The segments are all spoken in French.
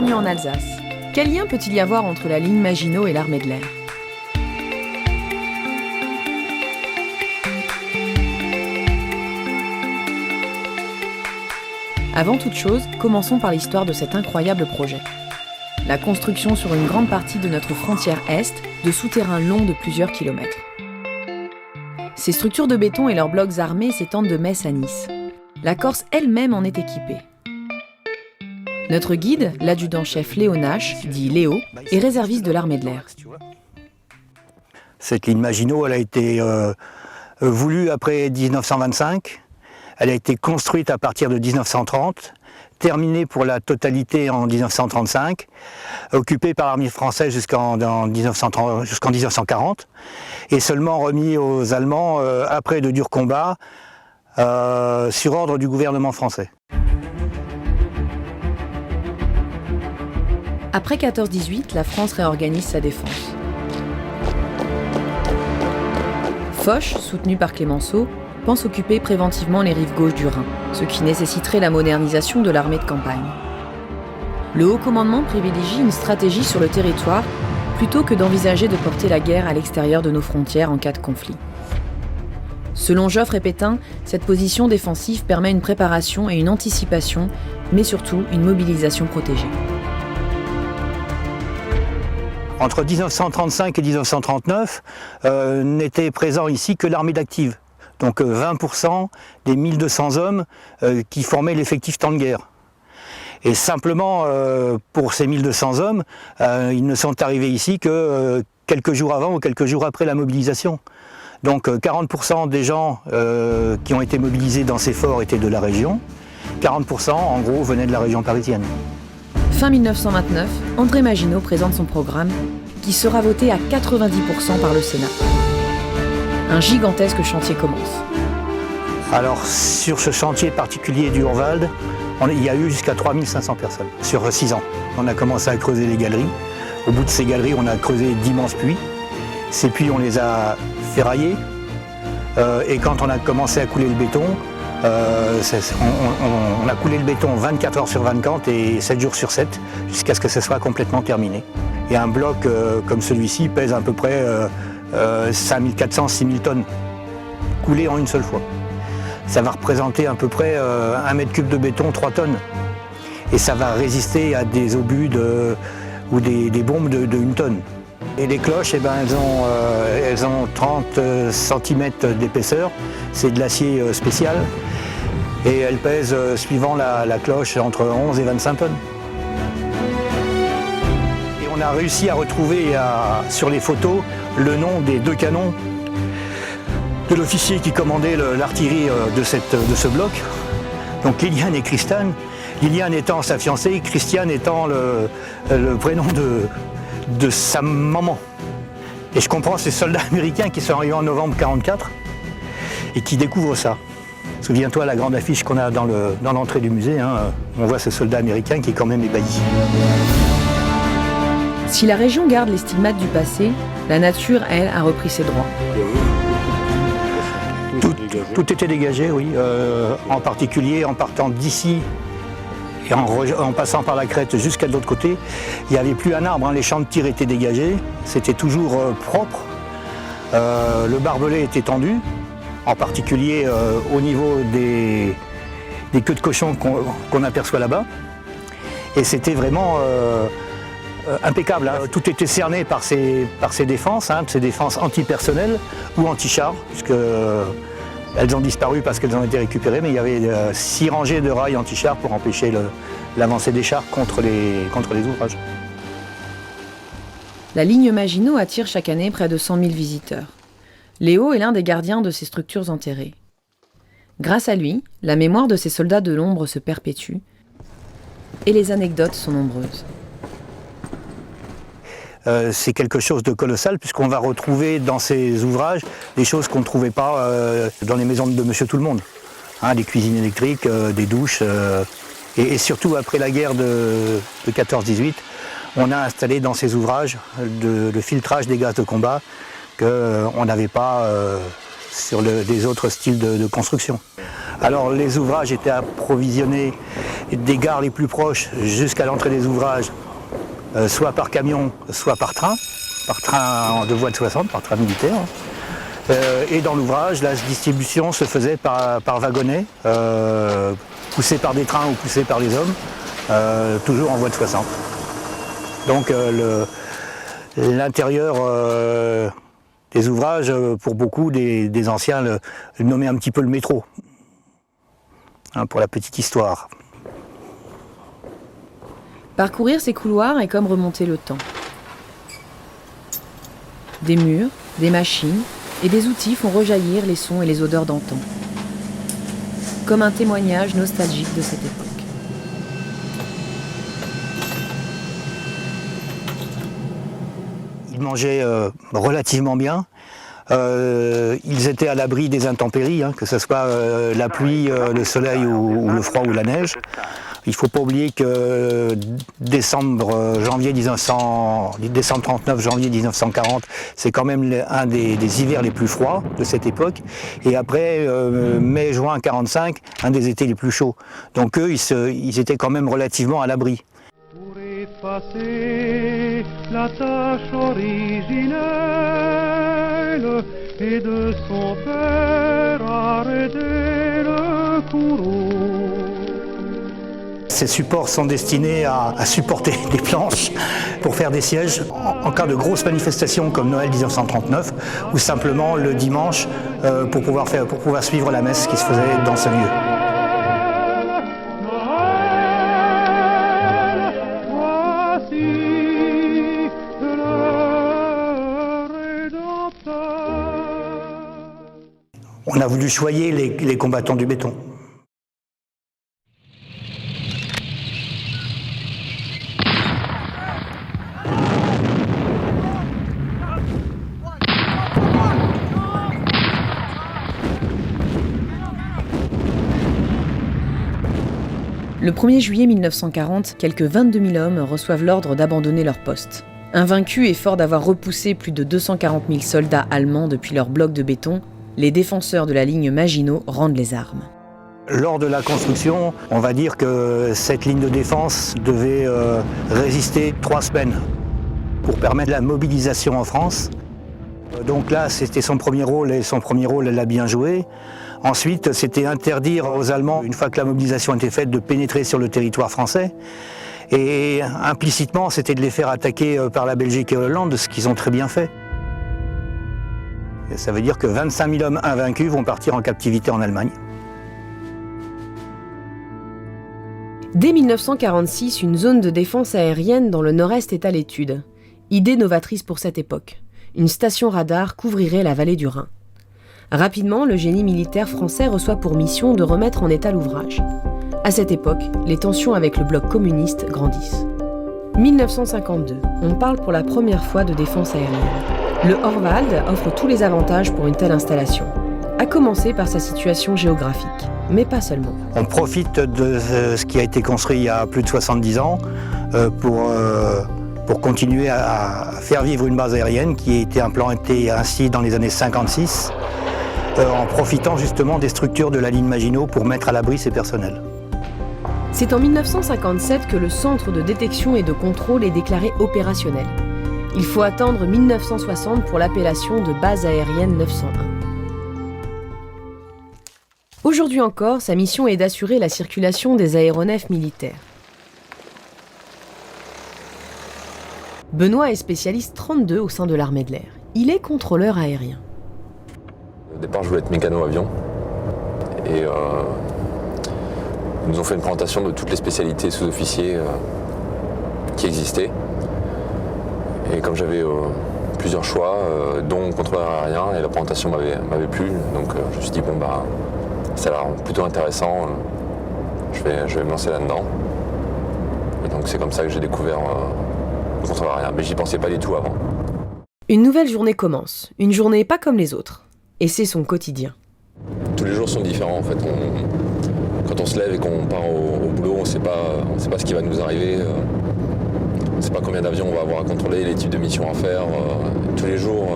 bienvenue en Alsace. Quel lien peut-il y avoir entre la ligne Maginot et l'armée de l'air ? Avant toute chose, commençons par l'histoire de cet incroyable projet. La construction sur une grande partie de notre frontière est de souterrains longs de plusieurs kilomètres. Ces structures de béton et leurs blocs armés s'étendent de Metz à Nice. La Corse elle-même en est équipée. Notre guide, l'adjudant-chef Léo Nash, dit Léo, est réserviste de l'armée de l'air. Cette ligne Maginot, elle a été voulue après 1925. Elle a été construite à partir de 1930, terminée pour la totalité en 1935, occupée par l'armée française jusqu'en 1940, et seulement remis aux Allemands après de durs combats sur ordre du gouvernement français. Après 14-18, la France réorganise sa défense. Foch, soutenu par Clémenceau, pense occuper préventivement les rives gauches du Rhin, ce qui nécessiterait la modernisation de l'armée de campagne. Le haut commandement privilégie une stratégie sur le territoire plutôt que d'envisager de porter la guerre à l'extérieur de nos frontières en cas de conflit. Selon Joffre et Pétain, cette position défensive permet une préparation et une anticipation, mais surtout une mobilisation protégée. Entre 1935 et 1939, n'était présent ici que l'armée d'active. Donc 20% des 1200 hommes qui formaient l'effectif temps de guerre. Et simplement, pour ces 1200 hommes, ils ne sont arrivés ici que quelques jours avant ou quelques jours après la mobilisation. Donc 40% des gens qui ont été mobilisés dans ces forts étaient de la région, 40% en gros venaient de la région parisienne. Fin 1929, André Maginot présente son programme qui sera voté à 90% par le Sénat. Un gigantesque chantier commence. Alors sur ce chantier particulier du Urwald, il y a eu jusqu'à 3500 personnes sur 6 ans. On a commencé à creuser les galeries. Au bout de ces galeries, on a creusé d'immenses puits. Ces puits, on les a ferraillés. Et quand on a commencé à couler le béton, on a coulé le béton 24 heures sur 24 et 7 jours sur 7 jusqu'à ce que ce soit complètement terminé. Et un bloc comme celui-ci pèse à peu près 5400-6000 tonnes, coulées en une seule fois. Ça va représenter à peu près 1 mètre cube de béton, 3 tonnes. Et ça va résister à des obus ou des bombes de 1 tonne. Et les cloches, elles ont 30 cm d'épaisseur, c'est de l'acier spécial. Et elles pèsent, suivant la cloche, entre 11 et 25 tonnes. Et on a réussi à retrouver sur les photos le nom des 2 canons de l'officier qui commandait l'artillerie de ce bloc. Donc Liliane et Christiane. Liliane étant sa fiancée, Christiane étant le prénom de sa maman. Et je comprends ces soldats américains qui sont arrivés en novembre 1944 et qui découvrent ça. Souviens-toi la grande affiche qu'on a dans l'entrée du musée, on voit ce soldat américain qui est quand même ébahi. Si la région garde les stigmates du passé, la nature, elle, a repris ses droits. Tout était dégagé, oui. En particulier en partant d'ici et en passant par la crête jusqu'à l'autre côté, il n'y avait plus un arbre, les champs de tir étaient dégagés, c'était toujours propre. Le barbelé était tendu, en particulier au niveau des queues de cochon qu'on aperçoit là-bas. Et c'était vraiment impeccable. Tout était cerné par ces défenses, ces défenses antipersonnelles ou anti-chars, puisque elles ont disparu parce qu'elles ont été récupérées, mais il y avait 6 rangées de rails anti-chars pour empêcher l'avancée des chars contre les ouvrages. La ligne Maginot attire chaque année près de 100 000 visiteurs. Léo est l'un des gardiens de ces structures enterrées. Grâce à lui, la mémoire de ces soldats de l'ombre se perpétue et les anecdotes sont nombreuses. C'est quelque chose de colossal puisqu'on va retrouver dans ces ouvrages des choses qu'on ne trouvait pas dans les maisons de Monsieur Tout-le-Monde. Des cuisines électriques, des douches. Et surtout après la guerre de 14-18, on a installé dans ces ouvrages le filtrage des gaz de combat qu'on n'avait pas sur des autres styles de construction. Alors les ouvrages étaient approvisionnés des gares les plus proches jusqu'à l'entrée des ouvrages, soit par camion, soit par train de voie de 60, par train militaire. Et dans l'ouvrage, la distribution se faisait par wagonnet, poussé par des trains ou poussé par les hommes, toujours en voie de 60. Donc l'intérieur des ouvrages, pour beaucoup des anciens, le nommaient un petit peu le métro, hein, pour la petite histoire. Parcourir ces couloirs est comme remonter le temps. Des murs, des machines et des outils font rejaillir les sons et les odeurs d'antan. Comme un témoignage nostalgique de cette époque. Ils mangeaient relativement bien. Ils étaient à l'abri des intempéries, hein, que ce soit la pluie, le soleil ou le froid ou la neige. Il ne faut pas oublier que janvier 39, janvier 1940, c'est quand même un des hivers les plus froids de cette époque. Et après, mai, juin 1945, un des étés les plus chauds. Donc eux, ils étaient quand même relativement à l'abri. Pour effacer la tâche originelle et de son père arrêter le courroux. Ces supports sont destinés à supporter des planches pour faire des sièges en cas de grosses manifestations comme Noël 1939 ou simplement le dimanche pour pouvoir suivre la messe qui se faisait dans ce lieu. On a voulu choyer les combattants du béton. Le 1er juillet 1940, quelques 22 000 hommes reçoivent l'ordre d'abandonner leur poste. Invaincus et forts d'avoir repoussé plus de 240 000 soldats allemands depuis leur bloc de béton, les défenseurs de la ligne Maginot rendent les armes. Lors de la construction, on va dire que cette ligne de défense devait résister 3 semaines pour permettre la mobilisation en France. Donc là, c'était son premier rôle et son premier rôle, elle l'a bien joué. Ensuite, c'était interdire aux Allemands, une fois que la mobilisation était faite, de pénétrer sur le territoire français. Et implicitement, c'était de les faire attaquer par la Belgique et Hollande, ce qu'ils ont très bien fait. Et ça veut dire que 25 000 hommes invaincus vont partir en captivité en Allemagne. Dès 1946, une zone de défense aérienne dans le nord-est est à l'étude. Idée novatrice pour cette époque. Une station radar couvrirait la vallée du Rhin. Rapidement, le génie militaire français reçoit pour mission de remettre en état l'ouvrage. À cette époque, les tensions avec le bloc communiste grandissent. 1952, on parle pour la première fois de défense aérienne. Le Horwald offre tous les avantages pour une telle installation, à commencer par sa situation géographique, mais pas seulement. On profite de ce qui a été construit il y a plus de 70 ans pour continuer à faire vivre une base aérienne qui a été implantée ainsi dans les années 56, en profitant justement des structures de la ligne Maginot pour mettre à l'abri ses personnels. C'est en 1957 que le centre de détection et de contrôle est déclaré opérationnel. Il faut attendre 1960 pour l'appellation de base aérienne 901. Aujourd'hui encore, sa mission est d'assurer la circulation des aéronefs militaires. Benoît est spécialiste 32 au sein de l'armée de l'air. Il est contrôleur aérien. Au départ, je voulais être mécano-avion. Et ils nous ont fait une présentation de toutes les spécialités sous-officiers qui existaient. Et comme j'avais plusieurs choix, dont contrôleur aérien, et la présentation m'avait plu, donc je me suis dit, bon, bah, ça a l'air plutôt intéressant, je vais me lancer là-dedans. Et donc c'est comme ça que j'ai découvert le contrôleur aérien, mais j'y pensais pas du tout avant. Une nouvelle journée commence, une journée pas comme les autres, et c'est son quotidien. Tous les jours sont différents en fait. Quand on se lève et qu'on part au boulot, on sait pas ce qui va nous arriver. On ne sait pas combien d'avions on va avoir à contrôler, les types de missions à faire. Tous les jours,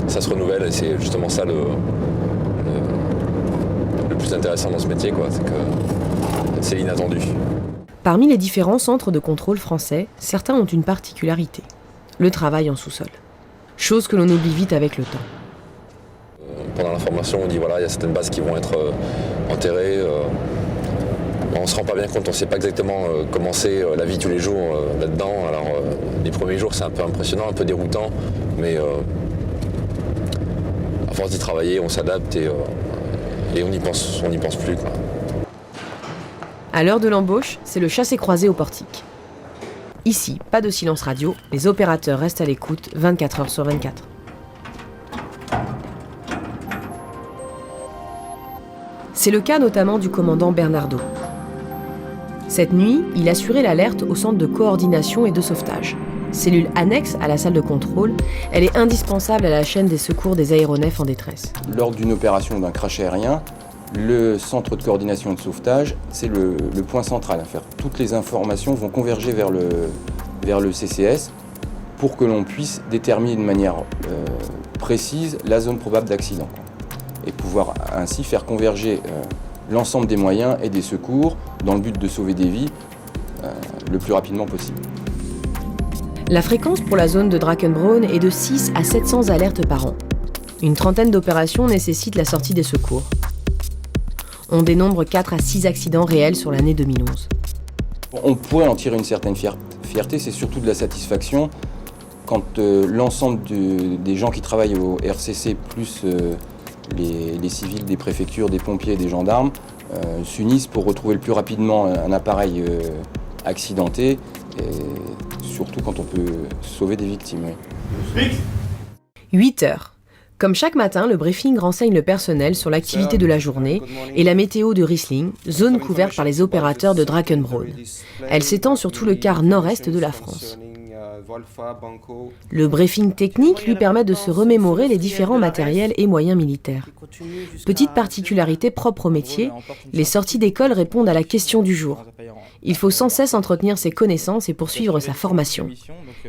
ça se renouvelle et c'est justement ça le plus intéressant dans ce métier, quoi. C'est que c'est inattendu. Parmi les différents centres de contrôle français, certains ont une particularité, le travail en sous-sol. Chose que l'on oublie vite avec le temps. Pendant la formation, on dit voilà, il y a certaines bases qui vont être enterrées. On ne se rend pas bien compte, on ne sait pas exactement comment c'est la vie tous les jours là-dedans. Alors les premiers jours c'est un peu impressionnant, un peu déroutant, mais à force d'y travailler, on s'adapte et on n'y pense plus, quoi. À l'heure de l'embauche, c'est le chassé-croisé au portique. Ici, pas de silence radio, les opérateurs restent à l'écoute 24 heures sur 24. C'est le cas notamment du commandant Bernardo. Cette nuit, il assurait l'alerte au centre de coordination et de sauvetage. Cellule annexe à la salle de contrôle, elle est indispensable à la chaîne des secours des aéronefs en détresse. Lors d'une opération d'un crash aérien, le centre de coordination et de sauvetage, c'est le point central à faire. Toutes les informations vont converger vers le CCS pour que l'on puisse déterminer de manière précise la zone probable d'accident et pouvoir ainsi faire converger l'ensemble des moyens et des secours dans le but de sauver des vies le plus rapidement possible. La fréquence pour la zone de Drachenbraun est de 6 à 700 alertes par an. Une trentaine d'opérations nécessitent la sortie des secours. On dénombre 4 à 6 accidents réels sur l'année 2011. On pourrait en tirer une certaine fierté, c'est surtout de la satisfaction quand l'ensemble des gens qui travaillent au RCC, plus les civils des préfectures, des pompiers, des gendarmes, s'unissent pour retrouver le plus rapidement un appareil accidenté, et surtout quand on peut sauver des victimes. Oui. 8 heures. Comme chaque matin, le briefing renseigne le personnel sur l'activité de la journée et la météo de Riesling, zone couverte par les opérateurs de Drachenbraun. Elle s'étend sur tout le quart nord-est de la France. Le briefing technique lui permet de se remémorer les différents matériels et moyens militaires. Petite particularité propre au métier, les sorties d'école répondent à la question du jour. Il faut sans cesse entretenir ses connaissances et poursuivre sa formation.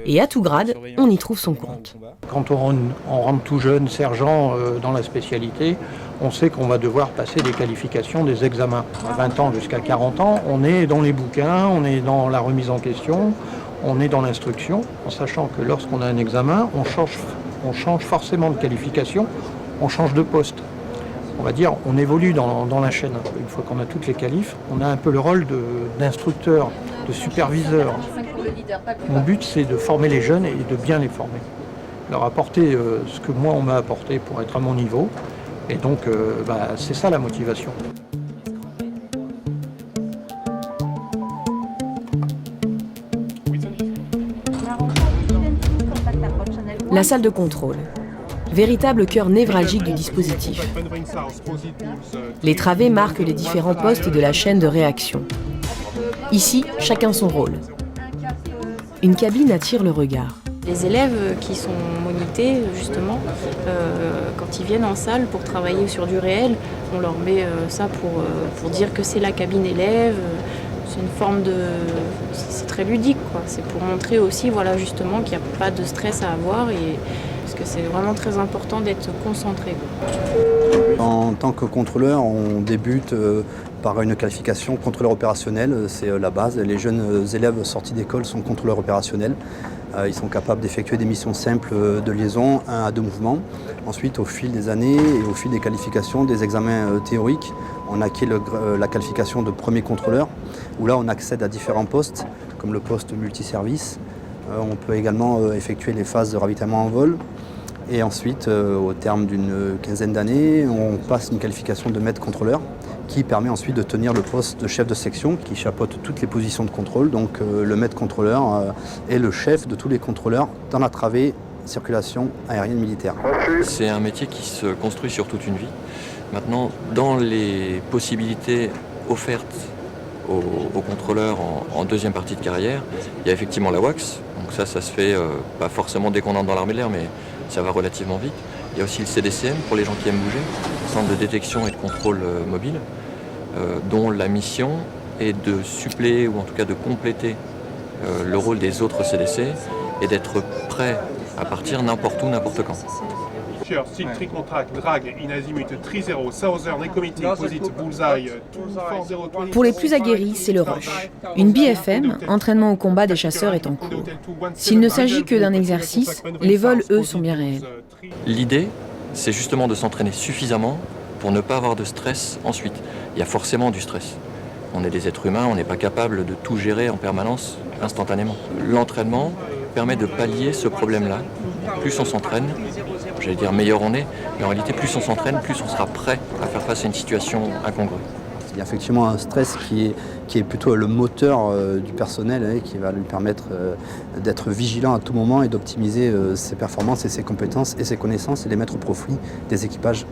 Et à tout grade, on y trouve son compte. Quand on rentre tout jeune, sergent dans la spécialité, on sait qu'on va devoir passer des qualifications, des examens. À 20 ans jusqu'à 40 ans, on est dans les bouquins, on est dans la remise en question, on est dans l'instruction, en sachant que lorsqu'on a un examen, on change forcément de qualification, on change de poste. On va dire, on évolue dans la chaîne. Une fois qu'on a toutes les qualifs, on a un peu le rôle d'instructeur, de superviseur. Mon but, c'est de former les jeunes et de bien les former. Leur apporter ce que moi, on m'a apporté pour être à mon niveau. Et donc, c'est ça la motivation. La salle de contrôle. Véritable cœur névralgique du dispositif. Les travées marquent les différents postes de la chaîne de réaction. Ici, chacun son rôle. Une cabine attire le regard. Les élèves qui sont monités, justement, quand ils viennent en salle pour travailler sur du réel, on leur met ça pour dire que c'est la cabine élève. C'est une forme de... C'est très ludique, quoi. C'est pour montrer aussi, voilà, justement, qu'il n'y a pas de stress à avoir parce que c'est vraiment très important d'être concentré. En tant que contrôleur, on débute par une qualification contrôleur opérationnel, c'est la base. Les jeunes élèves sortis d'école sont contrôleurs opérationnels. Ils sont capables d'effectuer des missions simples de liaison, 1 à 2 mouvements. Ensuite, au fil des années et au fil des qualifications, des examens théoriques, on acquiert la qualification de premier contrôleur, où là on accède à différents postes, comme le poste multiservice. On peut également effectuer les phases de ravitaillement en vol. Et ensuite, au terme d'une quinzaine d'années, on passe une qualification de maître contrôleur qui permet ensuite de tenir le poste de chef de section qui chapeaute toutes les positions de contrôle. Donc le maître contrôleur est le chef de tous les contrôleurs dans la travée circulation aérienne militaire. C'est un métier qui se construit sur toute une vie. Maintenant, dans les possibilités offertes aux contrôleurs en deuxième partie de carrière, il y a effectivement la WACS. Donc ça se fait pas forcément dès qu'on entre dans l'armée de l'air, mais ça va relativement vite. Il y a aussi le CDCM pour les gens qui aiment bouger, centre de détection et de contrôle mobile, dont la mission est de suppléer ou en tout cas de compléter le rôle des autres CDC et d'être prêt à partir n'importe où, n'importe quand. Future, Seek, Tricontract, Drag, Inazimut, 30, Southern, Ecomité, Posit, Bullseye, 24, Pour les plus aguerris, c'est le rush. Une BFM, entraînement au combat des chasseurs, est en cours. S'il ne s'agit que d'un exercice, les vols, eux, sont bien réels. L'idée, c'est justement de s'entraîner suffisamment pour ne pas avoir de stress ensuite. Il y a forcément du stress. On est des êtres humains, on n'est pas capable de tout gérer en permanence, instantanément. L'entraînement permet de pallier ce problème-là. Plus on s'entraîne, j'allais dire meilleur on est, mais en réalité plus on s'entraîne, plus on sera prêt à faire face à une situation incongrue. Il y a effectivement un stress qui est plutôt le moteur du personnel, qui va lui permettre d'être vigilant à tout moment et d'optimiser ses performances et ses compétences et ses connaissances et les mettre au profit des équipages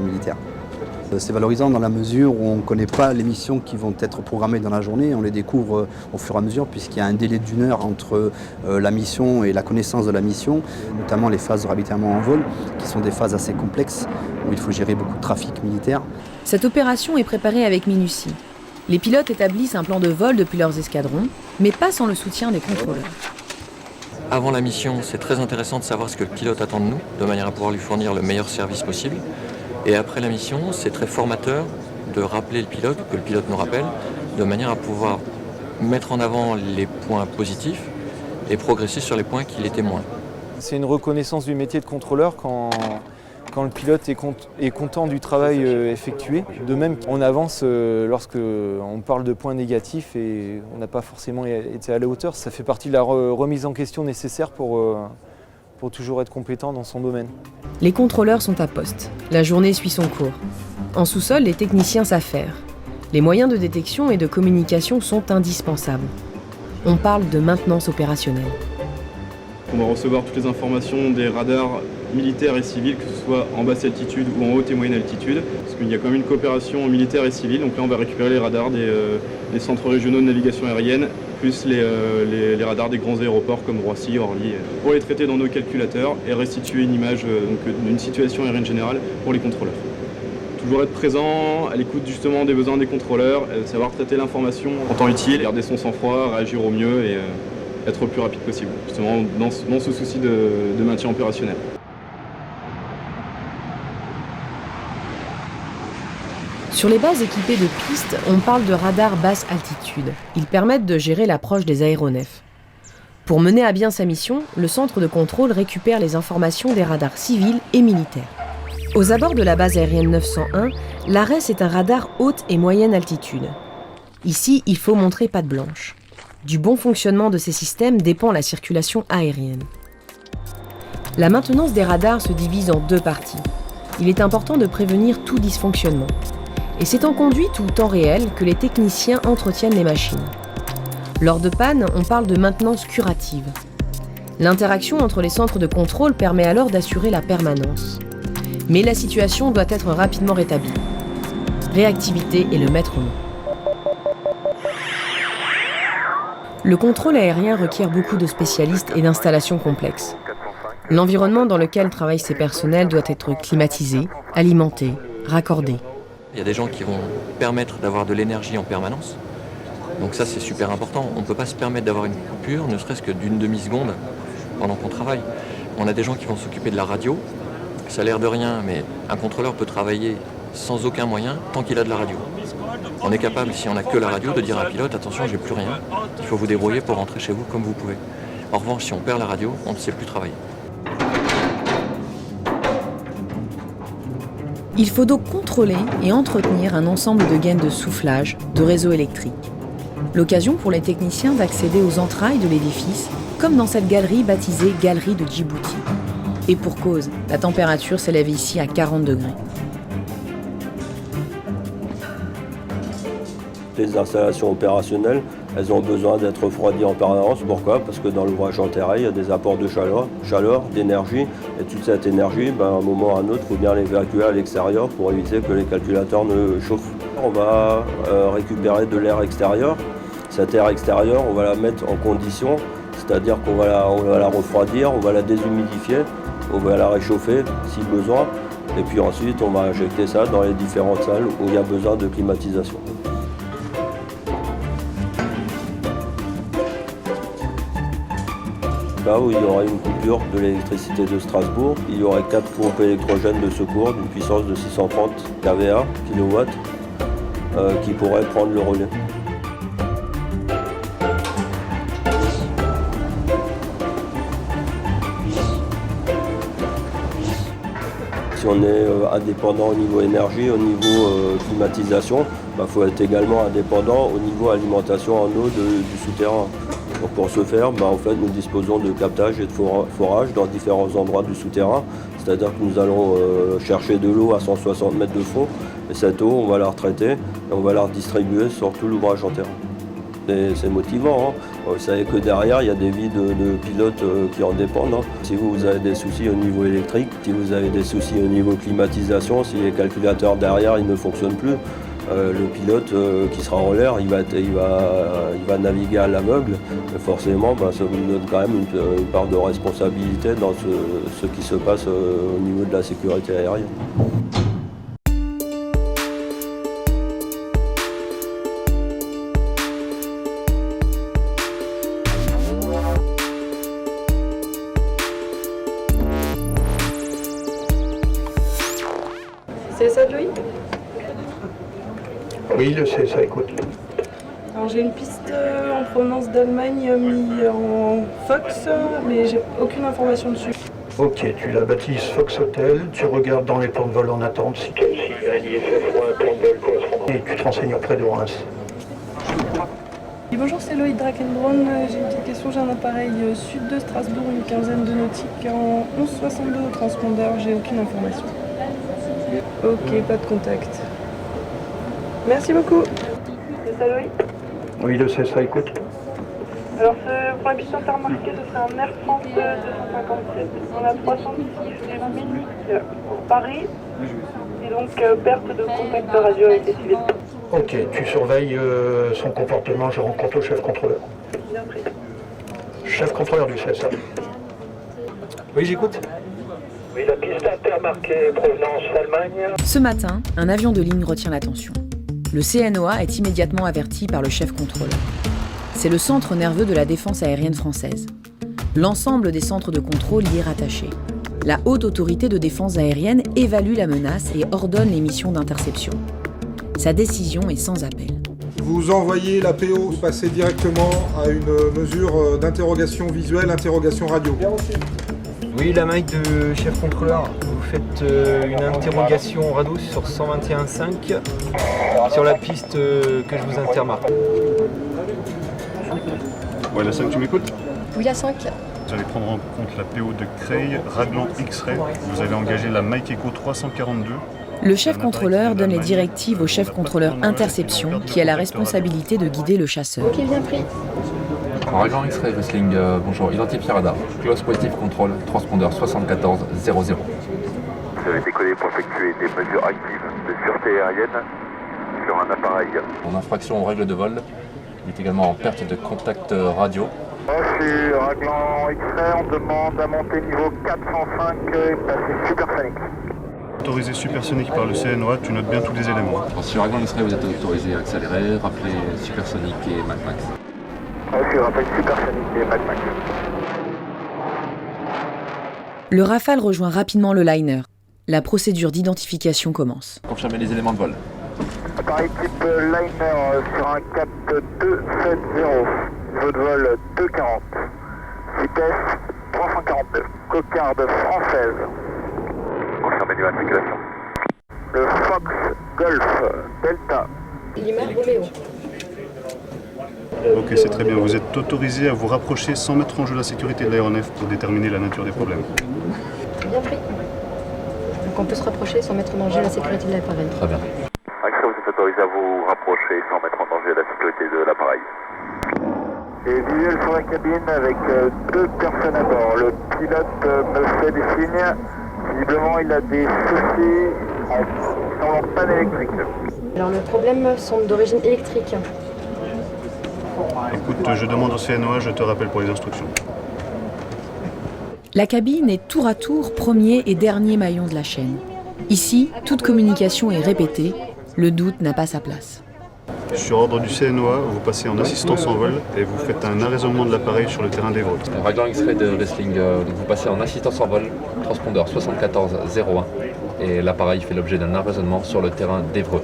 militaires. C'est valorisant dans la mesure où on ne connaît pas les missions qui vont être programmées dans la journée, on les découvre au fur et à mesure puisqu'il y a un délai d'1 heure entre la mission et la connaissance de la mission, notamment les phases de ravitaillement en vol, qui sont des phases assez complexes où il faut gérer beaucoup de trafic militaire. Cette opération est préparée avec minutie. Les pilotes établissent un plan de vol depuis leurs escadrons, mais pas sans le soutien des contrôleurs. Avant la mission, c'est très intéressant de savoir ce que le pilote attend de nous, de manière à pouvoir lui fournir le meilleur service possible. Et après la mission, c'est très formateur de rappeler le pilote, que le pilote nous rappelle, de manière à pouvoir mettre en avant les points positifs et progresser sur les points qui l'étaient moins. C'est une reconnaissance du métier de contrôleur quand le pilote est content du travail effectué. De même, on avance lorsque on parle de points négatifs et on n'a pas forcément été à la hauteur. Ça fait partie de la remise en question nécessaire pour toujours être compétent dans son domaine. Les contrôleurs sont à poste. La journée suit son cours. En sous-sol, les techniciens s'affairent. Les moyens de détection et de communication sont indispensables. On parle de maintenance opérationnelle. On va recevoir toutes les informations des radars militaires et civils, que ce soit en basse altitude ou en haute et moyenne altitude, parce qu'il y a quand même une coopération militaire et civile. Donc là, on va récupérer les radars des centres régionaux de navigation aérienne, plus les radars des grands aéroports comme Roissy, Orly, pour les traiter dans nos calculateurs et restituer une image d'une situation aérienne générale pour les contrôleurs. Toujours être présent, à l'écoute justement des besoins des contrôleurs, savoir traiter l'information en temps utile, garder son sang-froid, réagir au mieux et être le plus rapide possible, justement dans ce souci de maintien opérationnel. Sur les bases équipées de pistes, on parle de radars basse altitude. Ils permettent de gérer l'approche des aéronefs. Pour mener à bien sa mission, le centre de contrôle récupère les informations des radars civils et militaires. Aux abords de la base aérienne 901, l'ARES est un radar haute et moyenne altitude. Ici, il faut montrer patte blanche. Du bon fonctionnement de ces systèmes dépend la circulation aérienne. La maintenance des radars se divise en 2 parties. Il est important de prévenir tout dysfonctionnement. Et c'est en conduite ou temps réel que les techniciens entretiennent les machines. Lors de panne, on parle de maintenance curative. L'interaction entre les centres de contrôle permet alors d'assurer la permanence. Mais la situation doit être rapidement rétablie. Réactivité est le maître mot. Le contrôle aérien requiert beaucoup de spécialistes et d'installations complexes. L'environnement dans lequel travaillent ces personnels doit être climatisé, alimenté, raccordé. Il y a des gens qui vont permettre d'avoir de l'énergie en permanence. Donc ça, c'est super important. On ne peut pas se permettre d'avoir une coupure, ne serait-ce que d'une demi-seconde pendant qu'on travaille. On a des gens qui vont s'occuper de la radio. Ça a l'air de rien, mais un contrôleur peut travailler sans aucun moyen tant qu'il a de la radio. On est capable, si on n'a que la radio, de dire à un pilote « Attention, j'ai plus rien, il faut vous débrouiller pour rentrer chez vous comme vous pouvez ». En revanche, si on perd la radio, on ne sait plus travailler. Il faut donc contrôler et entretenir un ensemble de gaines de soufflage, de réseaux électriques. L'occasion pour les techniciens d'accéder aux entrailles de l'édifice, comme dans cette galerie baptisée Galerie de Djibouti. Et pour cause, la température s'élève ici à 40 degrés. Les installations opérationnelles, elles ont besoin d'être refroidies en permanence. Pourquoi ? Parce que dans l'ouvrage en terrain, il y a des apports de chaleur, d'énergie. Et toute cette énergie, à un moment ou à un autre, il faut bien l'évacuer à l'extérieur pour éviter que les calculateurs ne chauffent. On va récupérer de l'air extérieur. Cet air extérieur, on va la mettre en condition, c'est-à-dire qu'on va la refroidir, on va la déshumidifier, on va la réchauffer si besoin. Et puis ensuite, on va injecter ça dans les différentes salles où il y a besoin de climatisation. cas où il y aurait une coupure de l'électricité de Strasbourg. Il y aurait 4 pompes électrogènes de secours d'une puissance de 630 kVA, kW, qui pourraient prendre le relais. Si on est indépendant au niveau énergie, au niveau climatisation, il faut être également indépendant au niveau alimentation en eau du souterrain. Donc pour ce faire, en fait, nous disposons de captage et de forage dans différents endroits du souterrain. C'est-à-dire que nous allons chercher de l'eau à 160 mètres de fond. Et cette eau, on va la retraiter et on va la redistribuer sur tout l'ouvrage en terrain. Et c'est motivant. Vous savez que derrière, il y a des vies de pilotes qui en dépendent. Si vous avez des soucis au niveau électrique, si vous avez des soucis au niveau climatisation, si les calculateurs derrière ils ne fonctionnent plus, le pilote qui sera en l'air, il va naviguer à l'aveugle. Forcément, ça vous donne quand même une part de responsabilité dans ce qui se passe au niveau de la sécurité aérienne. C'est ça, Loïc? Oui, le CSA, écoute. Alors j'ai une piste en provenance d'Allemagne mis en Fox, mais j'ai aucune information dessus. Ok, tu la baptises Fox Hotel, tu regardes dans les plans de vol en attente si l'IFF ou un plan de vol correspondant. Et tu te renseignes auprès de Reims. Et bonjour, c'est Loïc Drakenbraun. J'ai une petite question. J'ai un appareil sud de Strasbourg, une quinzaine de nautiques en 1162 au transpondeur. J'ai aucune information. Ok, pas de contact. Merci beaucoup. C'est ça, Loïc? Oui, le CSA, écoute. Alors pour la piste intermarquée, ce serait un Air France 257. On a 306 minutes pour Paris. Et donc perte de contact radio avec les civils. Ok, tu surveilles son comportement, je rencontre le chef contrôleur. Bien pris. Chef contrôleur du CSA. Oui, j'écoute. Oui, la piste intermarquée provenance Allemagne. Ce matin, un avion de ligne retient l'attention. Le CNOA est immédiatement averti par le chef contrôleur. C'est le centre nerveux de la défense aérienne française. L'ensemble des centres de contrôle y est rattaché. La haute autorité de défense aérienne évalue la menace et ordonne les missions d'interception. Sa décision est sans appel. Vous envoyez l'APO, vous passez directement à une mesure d'interrogation visuelle, interrogation radio. Oui, la Mike de chef contrôleur, vous faites une interrogation radio sur 121.5 sur la piste que je vous intermarque. Ouais, la 5, tu m'écoutes? Oui, la 5. Vous allez prendre en compte la PO de Creil, Raglan X-Ray. Vous avez engagé la Mike Echo 342. Le chef contrôleur donne les directives au chef contrôleur interception qui a la responsabilité de guider le chasseur. Ok, bien pris. Raglan X-Ray Wrestling, bonjour, identifié radar, close positive control, transpondeur 7400. Vous avez décollé pour effectuer des mesures actives de sûreté aérienne sur un appareil. En infraction aux règles de vol, il est également en perte de contact radio. Sur Raglan X-Ray, on demande à monter niveau 405 et passer supersonique. Autorisé supersonique par le CNOA, tu notes bien tous les éléments. Sur Raglan X-Ray, vous êtes autorisé à accélérer, rappeler supersonique et Mach Max. Je rappelle supersonique et Mach Max. Le Rafale rejoint rapidement le liner. La procédure d'identification commence. Confirmez les éléments de vol. Appareil type liner sur un cap 270, niveau de vol 240, vitesse 349, cocarde française. Confirmez l'immatriculation. Le Fox Golf Delta. Lima Roméo. Ok, c'est très bien. Vous êtes autorisé à vous rapprocher sans mettre en jeu la sécurité de l'aéronef pour déterminer la nature des problèmes. Bien pris. Donc on peut se rapprocher sans mettre en danger la sécurité de l'appareil. Très bien. Avec ça, vous êtes autorisé à vous rapprocher sans mettre en danger la sécurité de l'appareil. Et visuel sur la cabine avec deux personnes à bord. Le pilote me fait des signes. Visiblement, il a des soucis en panne électrique. Alors le problème semble d'origine électrique. Écoute, je demande au CNOA, je te rappelle pour les instructions. La cabine est tour à tour premier et dernier maillon de la chaîne. Ici, toute communication est répétée, le doute n'a pas sa place. Sur ordre du CNOA, vous passez en assistance en vol et vous faites un arraisonnement de l'appareil sur le terrain d'Évreux. Raglan X-Ray de Wrestling, vous passez en assistance en vol, transpondeur 7401, et l'appareil fait l'objet d'un arraisonnement sur le terrain d'Évreux.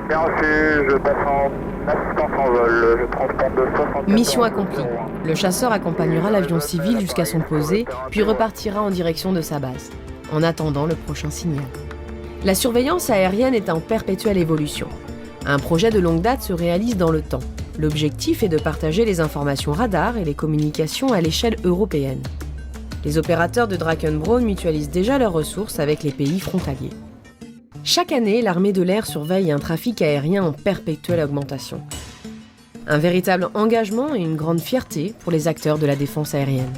Bien reçu, je passe en assistance en vol, je transponde de 74. Mission accomplie. Le chasseur accompagnera l'avion civil jusqu'à son posé, puis repartira en direction de sa base, en attendant le prochain signal. La surveillance aérienne est en perpétuelle évolution. Un projet de longue date se réalise dans le temps. L'objectif est de partager les informations radar et les communications à l'échelle européenne. Les opérateurs de Drakensbrunn mutualisent déjà leurs ressources avec les pays frontaliers. Chaque année, l'armée de l'air surveille un trafic aérien en perpétuelle augmentation. Un véritable engagement et une grande fierté pour les acteurs de la défense aérienne.